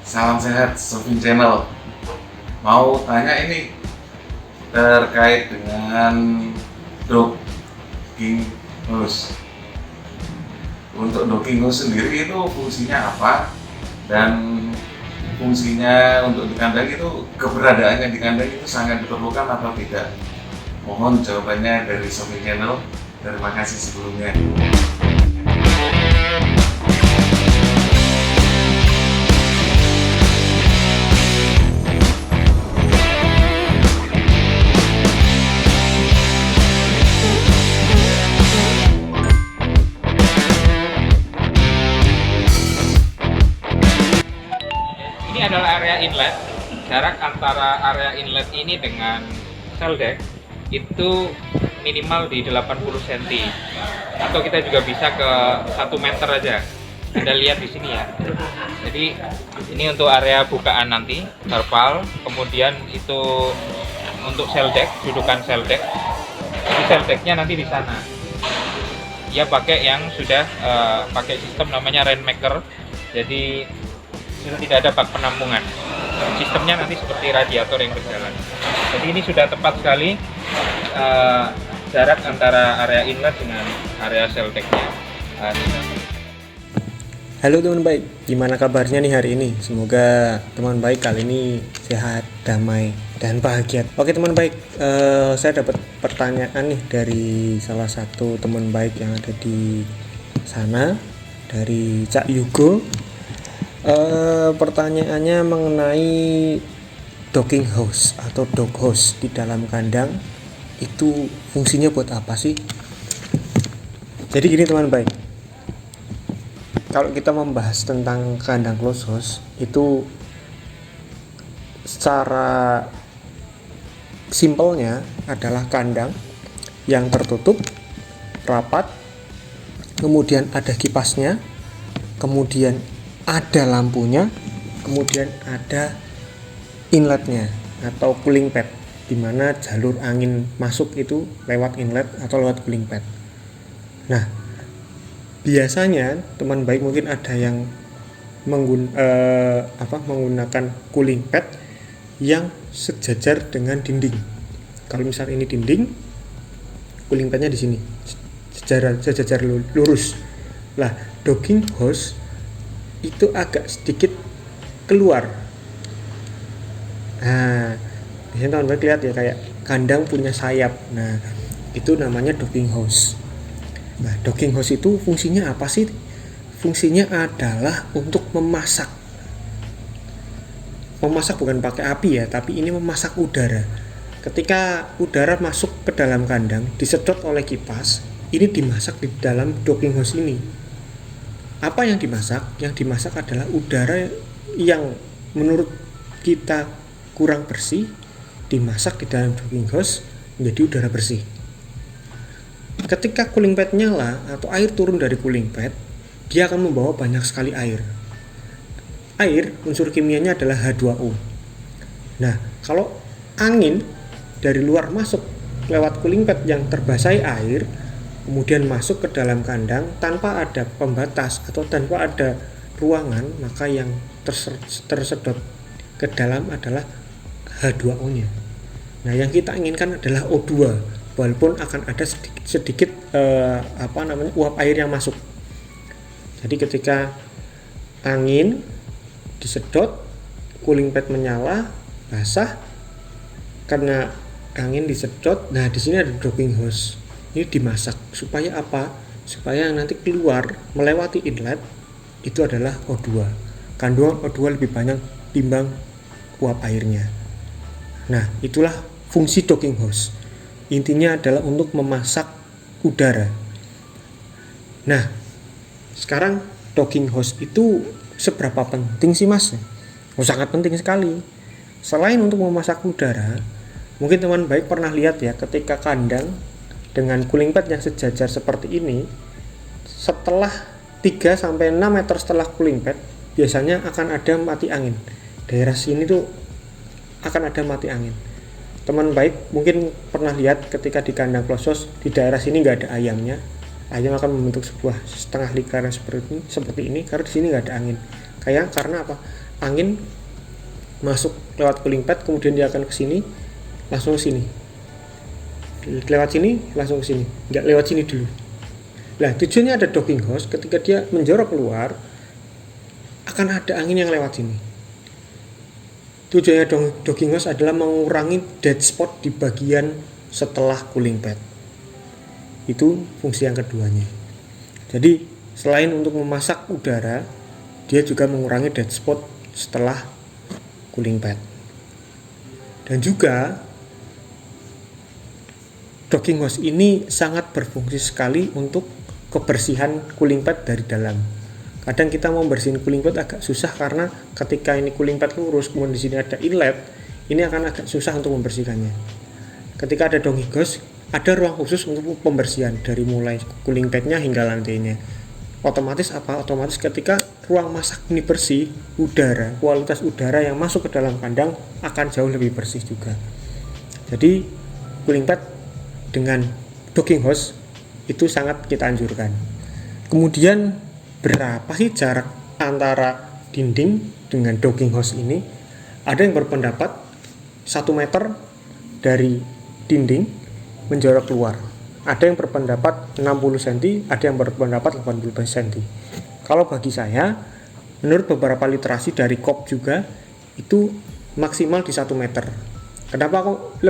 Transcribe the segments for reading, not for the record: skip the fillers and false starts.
Salam sehat, Sofin Channel. Mau tanya ini terkait dengan docking hose. Untuk docking hose sendiri itu fungsinya apa? Dan fungsinya untuk di kandang itu, keberadaannya di kandang itu sangat diperlukan atau tidak? Mohon jawabannya dari Sofin Channel. Terima kasih sebelumnya. Ini adalah area inlet. Jarak antara area inlet ini dengan cell deck itu minimal di 80 cm. Atau kita juga bisa ke 1 meter aja. Anda lihat di sini ya. Jadi ini untuk area bukaan nanti, terpal. Kemudian itu untuk cell deck, dudukan cell deck. Jadi cell decknya nanti di sana. Dia pakai yang sudah pakai sistem namanya rainmaker. Jadi sudah tidak ada bak penampungan. Sistemnya nanti seperti radiator yang berjalan. Jadi ini sudah tepat sekali jarak antara area inlet dengan area cell deck-nya. Halo teman baik, gimana kabarnya nih hari ini? Semoga teman baik kali ini sehat, damai, dan bahagia. Oke teman baik, saya dapat pertanyaan nih dari salah satu teman baik yang ada di sana, dari Cak Yugo. Pertanyaannya mengenai docking hose atau dog hose di dalam kandang, itu fungsinya buat apa sih? Jadi gini teman baik, kalau kita membahas tentang kandang closed house, itu secara simpelnya adalah kandang yang tertutup, rapat, kemudian ada kipasnya, kemudian ada lampunya, kemudian ada inletnya atau cooling pad, di mana jalur angin masuk itu lewat inlet atau lewat cooling pad. Nah, biasanya teman baik mungkin ada yang menggunakan cooling pad yang sejajar dengan dinding. Kalau misal ini dinding, cooling padnya di sini, sejajar lurus. Lah, docking hose itu agak sedikit keluar. Nah, biasanya teman baik lihat ya, kayak kandang punya sayap. Nah, itu namanya docking hose. Nah, docking hose itu fungsinya apa sih? Fungsinya adalah untuk memasak. Memasak bukan pakai api ya, tapi ini memasak udara. Ketika udara masuk ke dalam kandang, disedot oleh kipas, ini dimasak di dalam docking hose ini. Apa yang dimasak? Yang dimasak adalah udara yang menurut kita kurang bersih, dimasak di dalam docking hose menjadi udara bersih. Ketika cooling pad nyala atau air turun dari cooling pad, dia akan membawa banyak sekali air. Air, unsur kimianya adalah H2O. Nah, kalau angin dari luar masuk lewat cooling pad yang terbasahi air, kemudian masuk ke dalam kandang tanpa ada pembatas atau tanpa ada ruangan, maka yang tersedot ke dalam adalah H2O-nya. Nah, yang kita inginkan adalah O2, walaupun akan ada sedikit uap air yang masuk. Jadi ketika angin disedot, cooling pad menyala, basah, karena angin disedot. Nah, di sini ada docking hose. Ini dimasak supaya apa? Supaya nanti keluar melewati inlet itu adalah O2. Kandungan O2 lebih banyak timbang uap airnya. Nah, itulah fungsi docking hose. Intinya adalah untuk memasak udara. Nah, sekarang docking hose itu seberapa penting sih Mas? Oh, sangat penting sekali. Selain untuk memasak udara, mungkin teman baik pernah lihat ya, ketika kandang dengan cooling pad yang sejajar seperti ini, setelah 3-6 meter setelah cooling pad, biasanya akan ada mati angin. Daerah sini tuh akan ada mati angin. Teman baik mungkin pernah lihat ketika di kandang closed house, di daerah sini nggak ada ayamnya. Ayam akan membentuk sebuah setengah lingkaran seperti ini karena di sini nggak ada angin. Karena apa? angin masuk lewat cooling pad, kemudian dia akan ke sini, langsung ke sini. Lewat sini, langsung ke sini. Enggak lewat sini dulu. Nah, tujuannya ada docking hose, ketika dia menjorok keluar, akan ada angin yang lewat sini. Tujuannya docking hose adalah mengurangi dead spot di bagian setelah cooling pad. Itu fungsi yang keduanya. Jadi, selain untuk memasak udara, dia juga mengurangi dead spot setelah cooling pad. Dan juga docking hose ini sangat berfungsi sekali untuk kebersihan cooling pad dari dalam. Kadang kita mau bersihin cooling pad agak susah karena ketika ini cooling pad lurus, kemudian di sini ada inlet, ini akan agak susah untuk membersihkannya. Ketika ada docking hose, ada ruang khusus untuk pembersihan dari mulai cooling padnya hingga lantainya. Otomatis ketika ruang masak ini bersih, kualitas udara yang masuk ke dalam kandang akan jauh lebih bersih juga. Jadi cooling pad dengan docking hose itu sangat kita anjurkan. Kemudian berapa sih jarak antara dinding dengan docking hose ini? Ada yang berpendapat 1 meter dari dinding menjorok keluar. Ada yang berpendapat 60 cm, ada yang berpendapat 80 cm. Kalau bagi saya, menurut beberapa literasi dari KOP juga, itu maksimal di 1 meter. Kenapa kok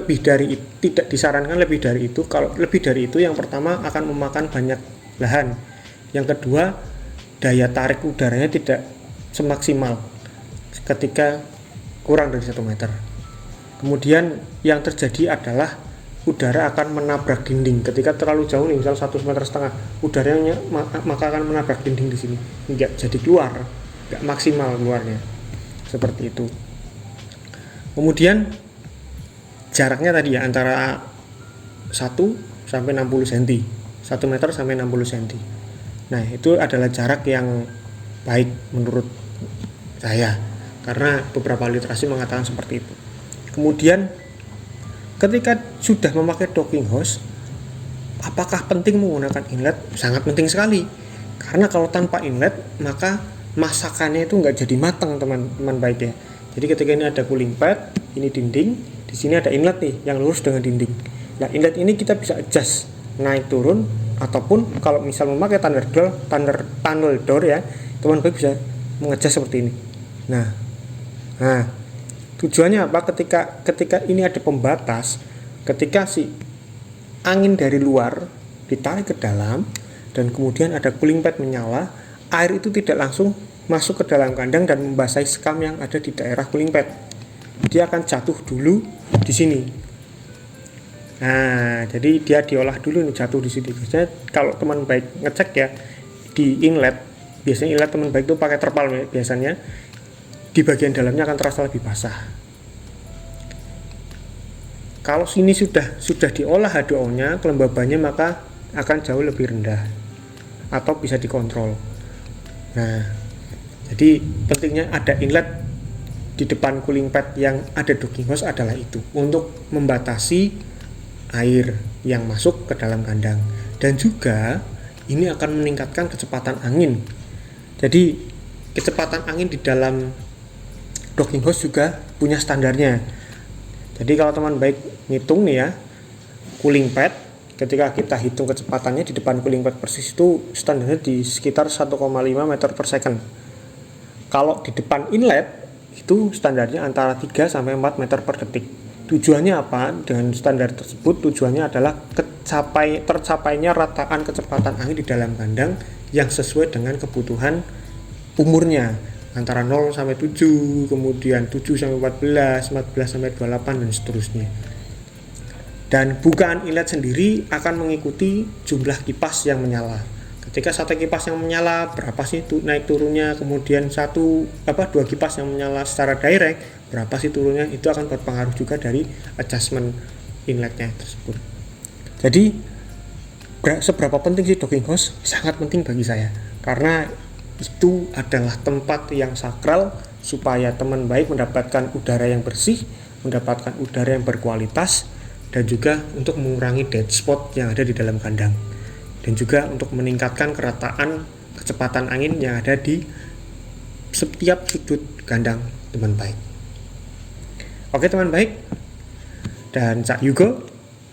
tidak disarankan lebih dari itu? Kalau lebih dari itu, yang pertama akan memakan banyak lahan. Yang kedua, daya tarik udaranya tidak semaksimal ketika kurang dari 1 meter. Kemudian yang terjadi adalah udara akan menabrak dinding. Ketika terlalu jauh nih, misal 1,5 meter, udaranya maka akan menabrak dinding di sini. Nggak jadi keluar, nggak maksimal keluarnya. Seperti itu. Kemudian jaraknya tadi ya antara 1 sampai 60 cm. 1 meter sampai 60 cm. Nah, itu adalah jarak yang baik menurut saya, karena beberapa literasi mengatakan seperti itu. Kemudian ketika sudah memakai docking hose, apakah penting menggunakan inlet? Sangat penting sekali. Karena kalau tanpa inlet, maka masakannya itu nggak jadi matang, teman-teman baik ya. Jadi ketika ini ada cooling pad, ini dinding, di sini ada inlet nih yang lurus dengan dinding. Nah, inlet ini kita bisa adjust naik turun, ataupun kalau misal memakai tunnel door ya, teman baik bisa mengadjust seperti ini. Nah, tujuannya apa? Ketika ini ada pembatas, ketika si angin dari luar ditarik ke dalam dan kemudian ada cooling pad menyala, air itu tidak langsung masuk ke dalam kandang dan membasahi sekam yang ada di daerah cooling pad. Dia akan jatuh dulu di sini. Nah, jadi dia diolah dulu nih, jatuh di sini. Biasanya kalau teman baik ngecek ya di inlet, biasanya inlet teman baik itu pakai terpal biasanya, di bagian dalamnya akan terasa lebih basah. Kalau sini sudah diolah H2O-nya, kelembabannya maka akan jauh lebih rendah atau bisa dikontrol. Nah, jadi pentingnya ada inlet di depan cooling pad yang ada docking hose adalah itu, untuk membatasi air yang masuk ke dalam kandang, dan juga ini akan meningkatkan kecepatan angin. Jadi kecepatan angin di dalam docking hose juga punya standarnya. Jadi kalau teman baik ngitung nih ya, cooling pad ketika kita hitung kecepatannya di depan cooling pad persis itu standarnya di sekitar 1,5 meter per second. Kalau di depan inlet itu standarnya antara 3 sampai 4 meter per detik. Tujuannya apa? Dengan standar tersebut tujuannya adalah tercapainya rataan kecepatan angin di dalam kandang yang sesuai dengan kebutuhan umurnya, antara 0 sampai 7, kemudian 7 sampai 14, 14 sampai 28 dan seterusnya. Dan bukaan inlet sendiri akan mengikuti jumlah kipas yang menyala. Ketika satu kipas yang menyala, berapa sih naik turunnya, kemudian 2 kipas yang menyala secara direct, berapa sih turunnya, itu akan berpengaruh juga dari adjustment inletnya tersebut. Jadi seberapa penting sih docking hose? Sangat penting bagi saya, karena itu adalah tempat yang sakral supaya teman baik mendapatkan udara yang bersih, mendapatkan udara yang berkualitas, dan juga untuk mengurangi dead spot yang ada di dalam kandang, dan juga untuk meningkatkan kerataan kecepatan angin yang ada di setiap sudut kandang teman baik. Oke teman baik, dan Cak Yugo,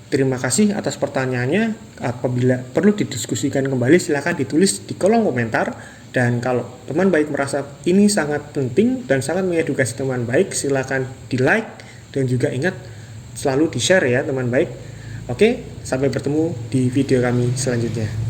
terima kasih atas pertanyaannya. Apabila perlu didiskusikan kembali, silakan ditulis di kolom komentar. Dan kalau teman baik merasa ini sangat penting dan sangat mengedukasi teman baik, silakan di like dan juga ingat selalu di share ya teman baik. Oke, sampai bertemu di video kami selanjutnya.